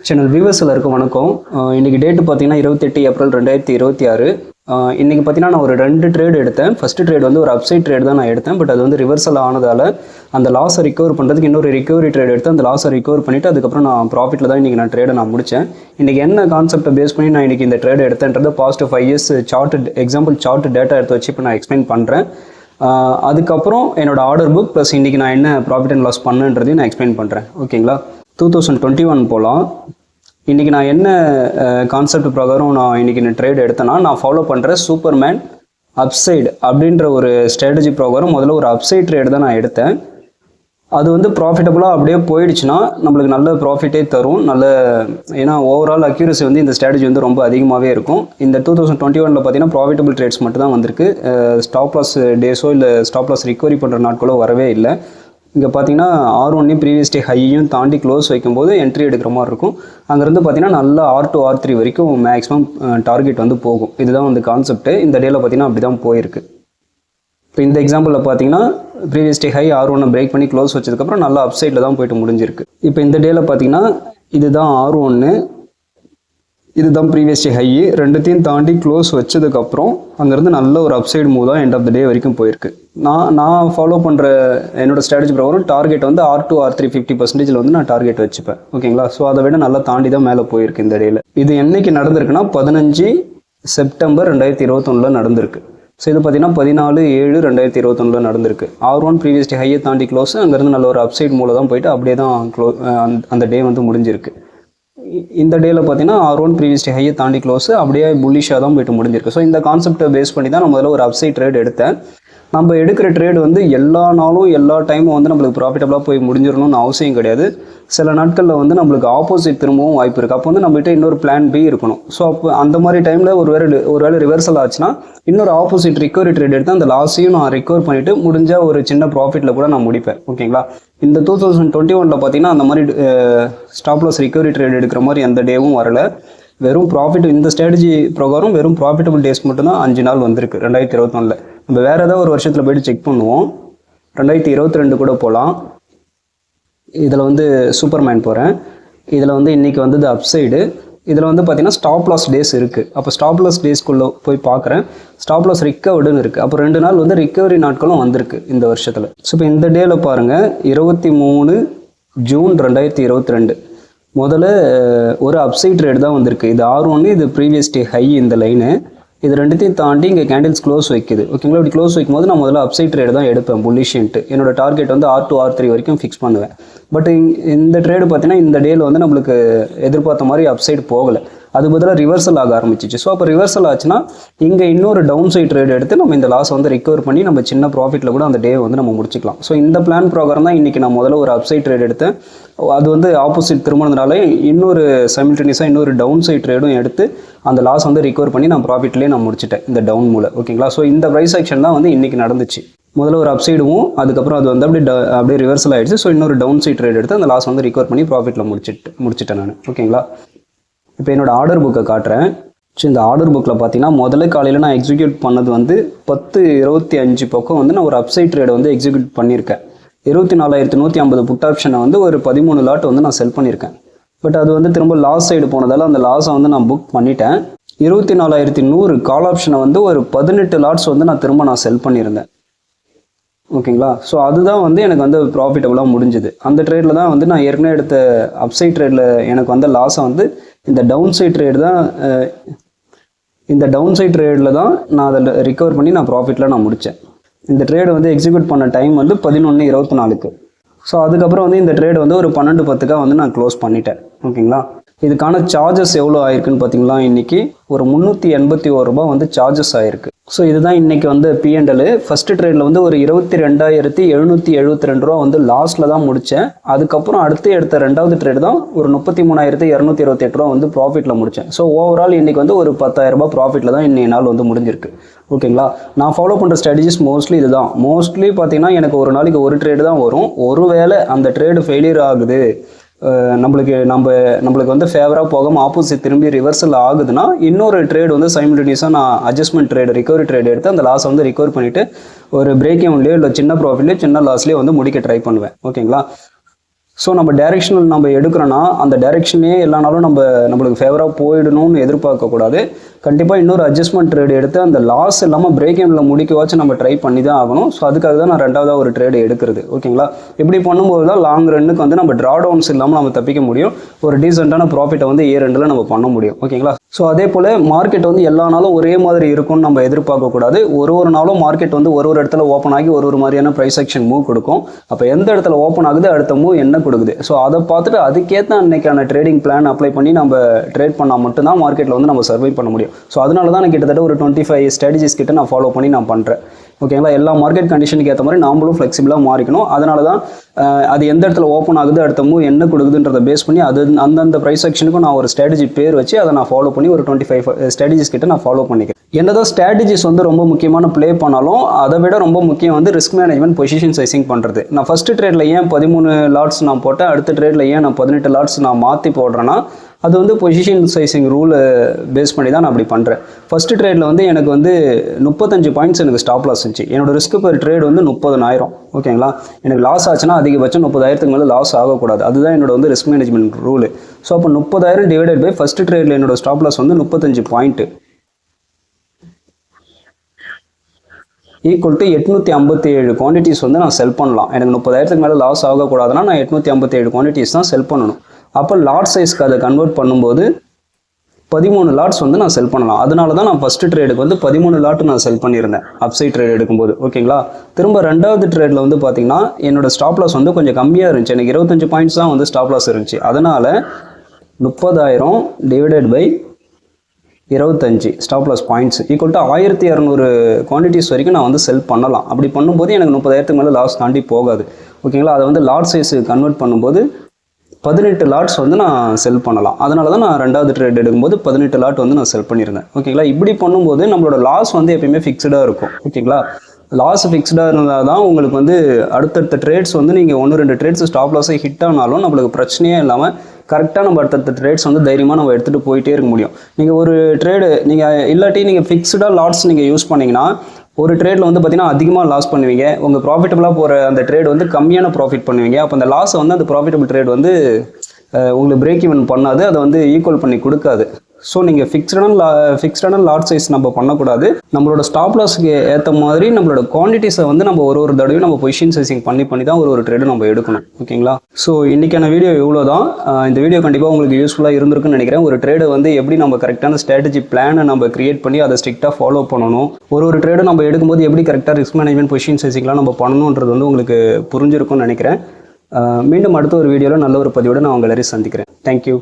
Channel viewers எல்லாருக்கும் வணக்கம். இன்றைக்கி டேட்டு பார்த்தீங்கன்னா 28 ஏப்ரல் 2026. இன்றைக்கி பார்த்தீங்கன்னா நான் ஒரு 2 ட்ரேடு எடுத்தேன். ஃபஸ்ட்டு ட்ரேட் வந்து ஒரு அப்சைட் ட்ரேட் தான் நான் எடுத்தேன். பட் அது வந்து ரிவர்சல் ஆனதால் அந்த லாஸை ரிகவர் பண்ணுறதுக்கு இன்னொரு ரிகவரி ட்ரேட் எடுத்து அந்த லாஸை ரிகவர் பண்ணிவிட்டு அதுக்கப்புறம் நான் ப்ராஃபிட்டில் தான் இன்றைக்கி நான் ட்ரேடை நான் முடித்தேன். இன்றைக்கி என்ன கான்செப்டை பேஸ் பண்ணி நான் இன்றைக்கி இந்த ட்ரேட் எடுத்தேன்றது past 5 years example chart data எடுத்து வச்சு இப்போ நான் எக்ஸ்பிளைன் பண்ணுறேன். அதுக்கப்புறம் என்னோட ஆர்டர் புக் ப்ளஸ் இன்றைக்கி நான் என்ன ப்ராஃபிட் அண்ட் லாஸ் பண்ணுன்றதையும் நான் எக்ஸ்பிளைன் பண்ணுறேன். ஓகேங்களா? 2021 போகலாம். இன்றைக்கி நான் என்ன கான்செப்ட் பிரகாரம் நான் இன்றைக்கி ட்ரேட் எடுத்தேன்னா, நான் ஃபாலோ பண்ணுற சூப்பர்மேன் அப்சைடு அப்படின்ற ஒரு ஸ்ட்ராட்டஜி பிரகாரம் முதல்ல ஒரு அப்சைட் ட்ரேட் தான் நான் எடுத்தேன். அது வந்து ப்ராஃபிட்டபுளாக அப்படியே போயிடுச்சுன்னா நம்மளுக்கு நல்ல ப்ராஃபிட்டே தரும். ஏன்னா ஓவரால் அக்யூரசி வந்து இந்த ஸ்ட்ராட்டஜி வந்து ரொம்ப அதிகமாகவே இருக்கும். இந்த 2021 பார்த்தீங்கன்னா ப்ராஃபிட்டபிள் ட்ரேட்ஸ் மட்டும் தான் வந்திருக்கு. ஸ்டாப் லாஸ் டேஸோ இல்லை ஸ்டாப் லாஸ் ரிகவரி பண்ணுற நாட்களோ வரவே இல்லை. இங்கே பார்த்தீங்கன்னா R1 ப்ரீவியஸ் டே ஹையும் தாண்டி க்ளோஸ் வைக்கும்போது என்ட்ரி எடுக்கிற மாதிரி இருக்கும். அங்கேருந்து பார்த்தீங்கன்னா நல்லா R2 R3 வரைக்கும் மேக்ஸிமம் டார்கெட் வந்து போகும். இதுதான் வந்து கான்செப்ட்டு. இந்த டேயில் பார்த்தீங்கன்னா அப்படி தான் போயிருக்கு. இப்போ இந்த எக்ஸாம்பிளில் பார்த்தீங்கன்னா previous day high R1 break பண்ணி க்ளோஸ் வச்சதுக்கப்புறம் நல்லா அப்சைடில் தான் போயிட்டு முடிஞ்சிருக்கு. இப்போ இந்த டேயில் பார்த்தீங்கன்னா இதுதான் R1, இதுதான் ப்ரீவியஸ் டே ஹை. ரெண்டுத்தையும் தாண்டி க்ளோஸ் வச்சதுக்கப்புறம் அங்கேருந்து நல்ல ஒரு அப்சைடு மூவ் தான் எண்ட் ஆஃப் த டே வரைக்கும் போயிருக்கு. நான் ஃபாலோ பண்ணுற என்னோட ஸ்ட்ராட்டஜி பிரகாரம் டார்கெட் வந்து R2 R3 50% வந்து நான் டார்கெட் வச்சுப்பேன். ஓகேங்களா? ஸோ அதை விட நல்லா தாண்டி தான் மேலே போயிருக்கு இந்த டேயில். இது என்னைக்கு நடந்திருக்குன்னா 15 செப்டம்பர் 2021 நடந்திருக்கு. ஸோ இது பார்த்தீங்கன்னா 14/7/2021 நடந்திருக்கு. R1 ப்ரீவியஸ் டே ஹையை தாண்டி க்ளோஸ், அங்கேருந்து நல்ல ஒரு அப்சைட் மூலம் தான் போயிட்டு அப்படியே தான் அந்த டே வந்து முடிஞ்சிருக்கு. இந்த டேயில் பார்த்தீங்கன்னா R1 ப்ரீவியஸ் டே ஹையை தாண்டி க்ளோஸ் அப்படியே புல்லிஷாக தான் போயிட்டு முடிஞ்சிருக்கு. ஸோ இந்த கான்செப்டை பேஸ் பண்ணி தான் நான் முதல்ல ஒரு அப்சைட் ட்ரேட் எடுத்தேன். நம்ம எடுக்கிற ட்ரேட் வந்து எல்லா நாளும் எல்லா டைமும் வந்து நம்மளுக்கு ப்ராஃபிட்டபுளாக போய் முடிஞ்சிடணும்னு அவசியம் கிடையாது. சில நாட்களில் வந்து நம்மளுக்கு ஆப்போசிட் திரும்பவும் வாய்ப்பு இருக்குது. அப்போ வந்து நம்மகிட்ட இன்னொரு பிளான் பி இருக்கணும். ஸோ அப்போ அந்த மாதிரி டைமில் ஒருவேளை ரிவர்சல் ஆச்சுன்னா இன்னொரு ஆப்போசிட் ரிகவரி ட்ரேட் எடுத்து அந்த லாஸையும் நான் ரிகவர் பண்ணிவிட்டு முடிஞ்ச ஒரு சின்ன ப்ராஃபிட்டில் கூட நான் முடிப்பேன். ஓகேங்களா? இந்த 2021 பார்த்தீங்கன்னா அந்த மாதிரி ஸ்டாப் லாஸ் ரிகவரி ட்ரேட் எடுக்கிற மாதிரி எந்த டேவும் வரல. வெறும் ப்ராஃபிட் இந்த ஸ்ட்ராட்டஜி பிரகாரம் வெறும் ப்ராஃபிட்டபிள் டேஸ் மட்டும்தான் 5 நாள் வந்திருக்கு 2021. நம்ம வேறு ஏதாவது ஒரு வருஷத்தில் போய்ட்டு செக் பண்ணுவோம். 2022 கூட போகலாம். இதில் வந்து சூப்பர்மேன் போகிறேன். இதில் வந்து இன்றைக்கி வந்தது அப்சைடு. இதில் வந்து பார்த்திங்கன்னா ஸ்டாப் லாஸ் டேஸ் இருக்குது. அப்போ ஸ்டாப் லாஸ் டேஸ்க்குள்ளே போய் பார்க்குறேன். ஸ்டாப் லாஸ் ரிக்கவர்டுன்னு இருக்குது. அப்போ 2 நாள் வந்து ரிக்கவரி நாட்களும் வந்திருக்கு இந்த வருஷத்தில். ஸோ இப்போ இந்த டேயில் பாருங்கள், 23 ஜூன் 2022 முதல்ல ஒரு அப்சைட் ரேட் தான் வந்திருக்கு. இது R1, இது ப்ரீவியஸ் டே ஹை இந்த லைனு. இது ரெண்டுத்தையும் தாண்டி இங்கே கேண்டில்ஸ் க்ளோஸ் வைக்குது. ஓகேங்களா? இப்படி க்ளோஸ் வைக்கும்போது நான் முதல்ல அப்சைட் ட்ரேட் தான் எடுப்பேன் புல்லிஷ்ன்ட்டு. என்னோட டார்கெட் வந்து R2 R3 வரைக்கும் ஃபிக்ஸ் பண்ணுவேன். பட் இந்த ட்ரேடு பார்த்தீங்கன்னா இந்த டேயில் வந்து நம்மளுக்கு எதிர்பார்த்த மாதிரி அப்சைடு போகலை. அது பதிலாக ரிவர்சல் ஆக ஆரம்பிச்சிச்சு. ஸோ அப்போ ரிவர்சல் ஆச்சுன்னா இங்கே இன்னொரு டவுன் சைட் ட்ரேட் எடுத்து நம்ம இந்த லாஸ் வந்து ரிகவர் பண்ணி நம்ம சின்ன ப்ராஃபிட்டில் கூட அந்த டே வந்து நம்ம முடிச்சிக்கலாம். ஸோ இந்த பிளான் ப்ரோக்ராம் தான் இன்றைக்கி நான் முதல்ல ஒரு அப்சைட் ட்ரேட் எடுத்தேன். அது வந்து ஆப்போசிட் திரும்பினதுனால இன்னொரு சைமில்டேனியஸாக இன்னொரு டவுன் சைட் ட்ரேடும் எடுத்து அந்த லாஸ் வந்து ரிகவர் பண்ணி நான் ப்ராஃபிட்லேயே நான் முடிச்சிட்டேன் இந்த டவுன் மூலம். ஓகேங்களா? ஸோ இந்த ப்ரைஸ் ஆக்ஷன் தான் வந்து இன்றைக்கி நடந்துச்சு. முதல்ல ஒரு அப்சைடும் அதுக்கப்புறம் அது வந்து அப்படியே ரிவர்சல் ஆகிடுச்சு. ஸோ இன்னொரு டவுன் சைட் ட்ரேட் எடுத்து அந்த லாஸ் வந்து ரிகவர் பண்ணி ப்ராஃபிட்டில் முடிச்சிட்டேன் நான். ஓகேங்களா? இப்போ என்னோட ஆர்டர் புக்கை காட்டுறேன். ஸோ இந்த ஆர்டர் புக்கில் பார்த்தீங்கன்னா முதல்ல காலையில் நான் எக்ஸிக்யூட் பண்ணது வந்து 10:25 பக்கம் வந்து நான் ஒரு அப்சைட் ட்ரேடை வந்து எக்ஸிக்யூட் பண்ணியிருக்கேன். 24,150 புட் ஆப்ஷனை வந்து ஒரு 13 லாட் வந்து நான் செல் பண்ணியிருக்கேன். பட் அது வந்து திரும்ப லாஸ் சைடு போனதால் அந்த லாஸை வந்து நான் புக் பண்ணிட்டேன். 24,100 கால் ஆப்ஷனை வந்து ஒரு 18 லாட்ஸ் வந்து நான் செல் பண்ணியிருந்தேன். ஓகேங்களா? ஸோ அதுதான் வந்து எனக்கு வந்து ப்ராஃபிட்டபுளாக முடிஞ்சுது. அந்த ட்ரேடில் தான் வந்து நான் ஏற்கனவே எடுத்த அப்சைட் ட்ரேடில் எனக்கு வந்த லாஸை வந்து இந்த டவுன் சைட் ட்ரேட் தான் நான் அதில் ரிகவர் பண்ணி நான் ப்ராஃபிட்டில் நான் முடித்தேன். இந்த ட்ரேடு வந்து எக்ஸிக்யூட் பண்ண டைம் வந்து 11:24. ஸோ அதுக்கப்புறம் வந்து இந்த ட்ரேடு வந்து ஒரு 12:10 வந்து நான் க்ளோஸ் பண்ணிட்டேன். ஓகேங்களா? இதுக்கான சார்ஜஸ் எவ்வளோ ஆயிருக்குன்னு பார்த்தீங்களா? இன்றைக்கி ஒரு 381 ரூபா வந்து சார்ஜஸ் ஆகிருக்கு. ஸோ இதுதான் இன்றைக்கி வந்து P&L. ஃபஸ்ட்டு ட்ரேடில் வந்து ஒரு 22,772 ரூபா வந்து லாஸில் தான் முடித்தேன். அதுக்கப்புறம் அடுத்து எடுத்த ரெண்டாவது ட்ரேடு தான் ஒரு 33,228 ரூபா வந்து ப்ராஃபிட்டில் முடித்தேன். ஸோ ஓவரால் இன்றைக்கி வந்து ஒரு 10,000 ரூபா ப்ராஃபிட்டில் தான் இன்றைக்கி நாள் வந்து முடிஞ்சிருக்கு. ஓகேங்களா? நான் ஃபாலோ பண்ணுற ஸ்ட்ராட்டஜிஸ் மோஸ்ட்லி இதுதான். மோஸ்ட்லி பார்த்தீங்கன்னா எனக்கு ஒரு நாளைக்கு ஒரு ட்ரேடு தான் வரும். ஒருவேளை அந்த ட்ரேடு ஃபெயிலியர் ஆகுது, நம்மளுக்கு வந்து ஃபேவராக போகாமல் ஆப்போசிட் திரும்பி ரிவர்சல் ஆகுதுன்னா இன்னொரு ட்ரேட் வந்து சைமில்டேனியஸாக நான் அட்ஜஸ்ட்மெண்ட் ட்ரேட் ரிகவரி ட்ரேட் எடுத்து அந்த லாஸை வந்து ரிகவர் பண்ணிவிட்டு ஒரு பிரேக் எவன்லேயோ இல்லை சின்ன ப்ராஃபிட்லேயோ சின்ன லாஸ்லேயோ வந்து முடிக்க ட்ரை பண்ணுவேன். ஓகேங்களா? ஸோ நம்ம டைரெக்ஷனல் நம்ம எடுக்கிறோன்னா அந்த டைரெக்ஷனே எல்லா நாளும் நம்மளுக்கு ஃபேவராக போயிடணும்னு எதிர்பார்க்கக்கூடாது. கண்டிப்பாக இன்னொரு அட்ஜஸ்ட்மெண்ட் ட்ரேடு எடுத்து அந்த லாஸ் இல்லாமல் பிரேக் ஈவனில் முடிக்கவாச்சும் நம்ம ட்ரை பண்ணி தான் ஆகணும். ஸோ அதுக்காக தான் நான் ரெண்டாவதாக ஒரு ட்ரேடு எடுக்கிறது. ஓகேங்களா? இப்படி பண்ணும்போது தான் லாங் ரன்னுக்கு வந்து நம்ம ட்ரா டவுன்ஸ் இல்லாமல் நம்ம தப்பிக்க முடியும். ஒரு டீசெண்டான ப்ராஃபிட்டை வந்து இயர் எண்டில் நம்ம பண்ண முடியும். ஓகேங்களா? ஸோ அதே போல் மார்க்கெட் வந்து எல்லா நாளும் ஒரே மாதிரி இருக்கும்னு நம்ம எதிர்பார்க்கக்கூடாது. ஒரு நாளும் மார்க்கெட் வந்து ஒரு இடத்துல ஓப்பன் ஆகி ஒரு மாதிரியான ப்ரைஸ் ஆக்ஷன் மூவ் கொடுக்கும். அப்போ எந்த இடத்துல ஓப்பன் ஆகுது அடுத்த மூவ் என்ன கொடுக்குது, ஸோ அதை பார்த்துட்டு அதுக்கேற்ற அன்னைக்கான ட்ரேடிங் பிளான் அப்ளை பண்ணி நம்ம ட்ரேட் பண்ணால் மட்டும்தான் மார்க்கெட்டில் வந்து நம்ம சர்வை பண்ண முடியும். ஸோ அதனால தான் நான் கிட்டத்தட்ட ஒரு 25 ஸ்ட்ராட்டஜிஸ் கிட்ட நான் ஃபாலோ பண்ணி நான் பண்ணுறேன். ஓகேங்களா? எல்லா மார்க்கெட் கண்டிஷனுக்கு ஏற்ற மாதிரி நாமளும் ஃப்ளெக்சிபிளாக மாறிக்கணும். அதனால தான் அது எந்த இடத்துல ஓப்பன் ஆகுது அடுத்த மூவ் என்ன கொடுக்குதுன்றதை பேஸ் பண்ணி அந்தந்த ப்ரைஸ் ஆக்ஷனுக்கும் நான் ஒரு ஸ்ட்ராட்டஜி பேர் வச்சு அதை நான் ஃபாலோ பண்ணி ஒரு 25 ஸ்ட்ராட்டஜிஸ் கிட்ட நான் ஃபாலோ பண்ணிக்கிறேன். என்னதான் ஸ்ட்ராட்டஜிஸ் வந்து ரொம்ப முக்கியமான ப்ளே பண்ணாலும் அதை விட ரொம்ப முக்கியம் வந்து ரிஸ்க் மேனேஜ்மெண்ட், பொசிஷன் சைசிங் பண்ணுறது. நான் ஃபஸ்ட்டு ட்ரேடில் ஏன் 13 லாட்ஸ் நான் போட்டேன், அடுத்த ட்ரேடில் ஏன் நான் 18 லாட்ஸ் நான் மாற்றி போடுறேன்னா அது வந்து பொசிஷன் சைசிங் ரூல் பேஸ் பண்ணி தான் நான் அப்படி பண்ணுறேன். ஃபஸ்ட்டு ட்ரேடில் வந்து எனக்கு வந்து 35 பாயிண்ட்ஸ் எனக்கு ஸ்டாப் லாஸ் இருந்துச்சு. என்னோட ரிஸ்க் பெர் ட்ரேட் வந்து 30,000. ஓகேங்களா? எனக்கு லாஸ் ஆச்சுன்னா அதிகபட்சம் 30,000க்கு மேலே லாஸ் ஆகக்கூடாது. அதுதான் என்னோட வந்து ரிஸ்க் மேனேஜ்மெண்ட் ரூல். ஸோ அப்போ 30,000 டிவைடட் பை ஃபஸ்ட்டு ட்ரேடில் என்னோட ஸ்டாப் லாஸ் வந்து 35 பாயிண்ட்டு ஈக்குவல் டு 857 குவான்டிட்டிஸ் வந்து நான் செல் பண்ணலாம். எனக்கு 30,000க்கு மேலே லாஸ் ஆகக்கூடாதுன்னா நான் 857 குவான்டிட்டிஸ் தான் செல் பண்ணணும். அப்போ லாட் சைஸ்க்கு அதை கன்வெர்ட் பண்ணும்போது 13 லாட்ஸ் வந்து நான் செல் பண்ணலாம். அதனால தான் நான் ஃபஸ்ட்டு ட்ரேடுக்கு வந்து 13 லாட் நான் செல் பண்ணியிருந்தேன் அப்சைட் ட்ரேட் எடுக்கும்போது. ஓகேங்களா? திரும்ப ரெண்டாவது ட்ரேடில் வந்து பார்த்தீங்கன்னா என்னோட ஸ்டாப் லாஸ் வந்து கொஞ்சம் கம்மியாக இருந்துச்சு. எனக்கு 25 பாயிண்ட்ஸ் தான் வந்து ஸ்டாப் லாஸ் இருந்துச்சு. அதனால் 30,000 divided by 25 stop loss points equal to 1200 quantities வரைக்கும் நான் வந்து செல் பண்ணலாம். அப்படி பண்ணும்போது எனக்கு 30,000க்கு மேலே லாஸ் தாண்டி போகாது. ஓகேங்களா? அதை வந்து லாட் சைஸு கன்வெர்ட் பண்ணும்போது 18 லாட்ஸ் வந்து நான் செல் பண்ணலாம். அதனால தான் நான் ரெண்டாவது ட்ரேட் எடுக்கும்போது 18 லாட் வந்து நான் செல் பண்ணியிருந்தேன். ஓகேங்களா? இப்படி பண்ணும்போது நம்மளோட லாஸ் வந்து எப்பயுமே ஃபிக்ஸ்டாக இருக்கும். ஓகேங்களா? லாஸ் ஃபிக்ஸ்டாக இருந்தால் தான் உங்களுக்கு வந்து அடுத்தடுத்த ட்ரேட்ஸ் வந்து நீங்கள் 1-2 ட்ரேட்ஸ் ஸ்டாப் லாஸை ஹிட் ஆனாலும் நம்மளுக்கு பிரச்சனையே இல்லாமல் கரெக்டாக நம்ம அடுத்தடுத்த ட்ரேட்ஸ் வந்து தைரியமாக நம்ம எடுத்துகிட்டு போயிட்டே இருக்க முடியும். நீங்கள் ஒரு ட்ரேடு இல்லாட்டி நீங்கள் ஃபிக்ஸ்டாக லாட்ஸ் நீங்கள் யூஸ் பண்ணிங்கன்னா ஒரு ட்ரேடில் வந்து பார்த்தீங்கன்னா அதிகமாக லாஸ் பண்ணுவீங்க. உங்கள் ப்ராஃபிட்டபுளாக போகிற அந்த ட்ரேட் வந்து கம்மியான ப்ராஃபிட் பண்ணுவீங்க. அப்போ அந்த லாஸை வந்து அந்த ப்ராஃபிட்டபிள் ட்ரேட் வந்து உங்களுக்கு பிரேக் ஈவன் பண்ணாது, அதை வந்து ஈக்குவல் பண்ணி கொடுக்காது. ஸோ நீங்கள் ஃபிக்ஸ்டான லாட் சைஸ் நம்ம பண்ணக்கூடாது. நம்மளோட ஸ்டாப் லாஸ்க்கு ஏற்ற மாதிரி நம்மளோட குவான்டிட்டிஸை வந்து நம்ம ஒரு தடவையும் நம்ம பொசிஷன் சைசிங் பண்ணி தான் ஒரு ட்ரேடு நம்ம எடுக்கணும். ஓகேங்களா? ஸோ இன்றைக்கான வீடியோ இவ்வளோ தான். இந்த வீடியோ கண்டிப்பாக உங்களுக்கு யூஸ்ஃபுல்லாக இருந்திருக்குன்னு நினைக்கிறேன். ஒரு ட்ரேடை வந்து எப்படி நம்ம கரெக்டான ஸ்ட்ராட்டஜி பிளானை நம்ம கிரியேட் பண்ணி அதை ஸ்ட்ரிக்டாக ஃபாலோ பண்ணணும், ஒரு ட்ரேடு நம்ம எடுக்கும்போது எப்படி கரெக்டாக ரிஸ்க் மேனேஜ்மெண்ட், பொசிஷன் சைசிங்லாம் நம்ம பண்ணணுன்றது வந்து உங்களுக்கு புரிஞ்சிருக்கும்னு நினைக்கிறேன். மீண்டும் அடுத்த ஒரு வீடியோவில் நல்ல ஒரு பதிவோடு நான் உங்களை எல்லாரையும் சந்திக்கிறேன். தேங்க்யூ.